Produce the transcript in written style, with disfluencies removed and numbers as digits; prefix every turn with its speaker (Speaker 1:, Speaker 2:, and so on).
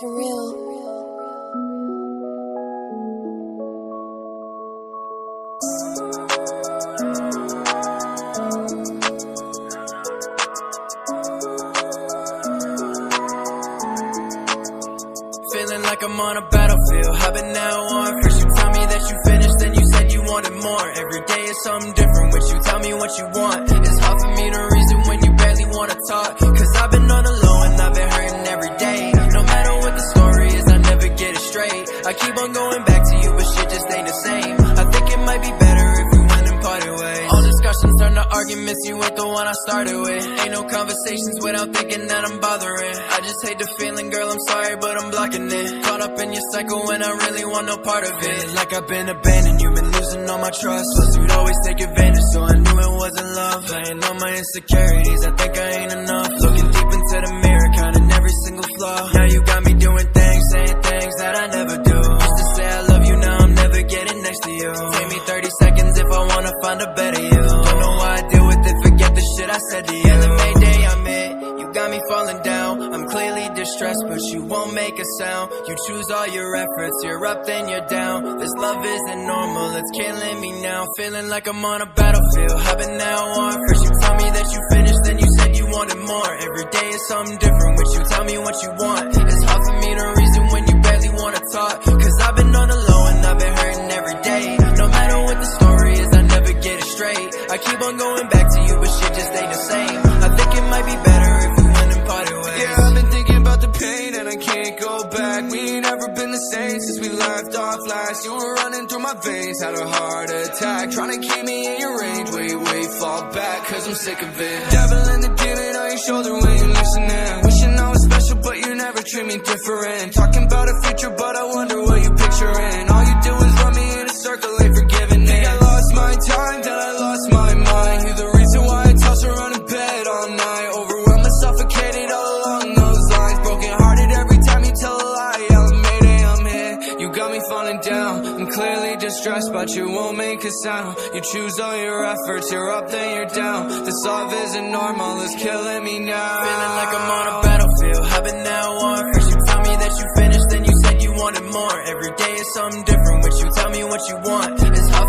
Speaker 1: surreal.
Speaker 2: Feeling like I'm on a battlefield, I've been now on. First you tell me that you finished, then you said you wanted more. Every day is something different, when you tell me what you want. It's hard for me to reason when you barely wanna talk. Cause I've been on the low and I've been hurting every day. No matter what the story is, I never get it straight. I keep on going back to you, but shit just ain't the same. I think it might be better if we went and parted ways. All discussions turn to arguments, you ain't the one I started with. Ain't no conversations without thinking that I'm bothering. I just hate the feeling, girl, I'm sorry, but I'm blocking it. Caught up in your cycle when I really want no part of it. Like I've been abandoned, you've been losing all my trust. Plus you'd always take advantage, so I knew it wasn't love. Playing on my insecurities, I think I ain't enough. Looking deep into the mirror, counting every single flaw. Now you got me doing things, saying things that I never do. Used to say I love you, now I'm never getting next to you. Take me 30 seconds if I wanna find a better you. Don't know why I deal with it, forget the shit I said to you. The Mayday I'm in, you got me falling down. I'm clearly distressed, but you won't make a sound. You choose all your efforts, you're up then you're down. This love isn't normal, it's killing me now. Feeling like I'm on a battlefield, I've been now on. First you tell me that you finished, then you said you wanted more. Every day is something different, when you tell me what you want. It's hard for me to reason when you barely wanna talk. Cause I've been on the low and I've been hurting every day. No matter what the story is, I never get it straight. I keep on going back to you, but shit just ain't the same. I think it might be better if we went and parted ways.
Speaker 3: Yeah, I've been thinking about the pain and I can't go back. We ain't never been the same since we left off last. You were running through my veins, had a heart attack. Trying to keep me in your range, wait, fall back. Cause I'm sick of it. Devil and the demon on your shoulder when you're listening. Wishing I was special, but you never treat me different. Talking about a future, but I wonder what you picturing. All you do is run me in a circle, ain't forgiving it. Think I lost my time, then I lost my mind. You're the reason why I toss around in bed all night. Overwhelmed and suffocated all along those lines. Broken hearted every time you tell a lie. Yeah, Mayday, I'm here, you got me falling down. I'm clearly distressed, but you won't make a sound. You choose all your efforts, you're up then you're down. This love isn't normal, it's killing me now.
Speaker 2: Feeling like I'm on a battlefield, I've been now on. First you tell me that you finished, then you said you wanted more. Every day is something different, when you tell me what you want. It's hard